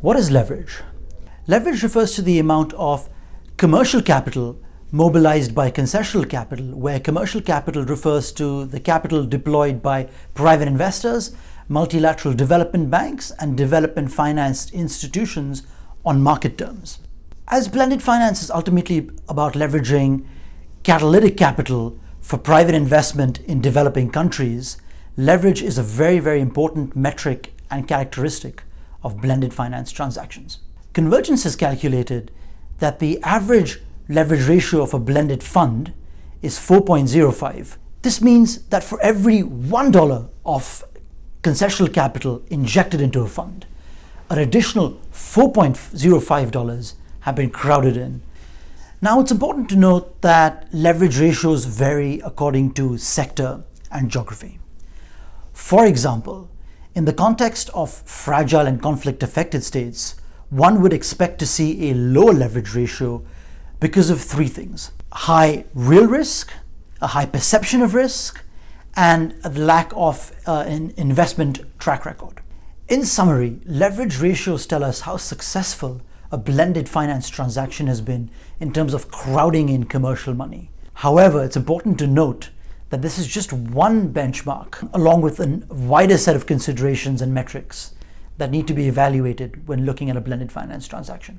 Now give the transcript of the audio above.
What is leverage? Leverage refers to the amount of commercial capital mobilized by concessional capital, where commercial capital refers to the capital deployed by private investors, multilateral development banks, and development financed institutions on market terms. As blended finance is ultimately about leveraging catalytic capital for private investment in developing countries, leverage is a very, very important metric and characteristic of blended finance transactions. Convergence has calculated that the average leverage ratio of a blended fund is 4.05. This means that for every $1 of concessional capital injected into a fund, an additional $4.05 have been crowded in. Now, it's important to note that leverage ratios vary according to sector and geography. For example, in the context of fragile and conflict-affected states, one would expect to see a lower leverage ratio because of three things: high real risk, a high perception of risk, and a lack of an investment track record. In summary, leverage ratios tell us how successful a blended finance transaction has been in terms of crowding in commercial money. However, it's important to note that this is just one benchmark, along with a wider set of considerations and metrics that need to be evaluated when looking at a blended finance transaction.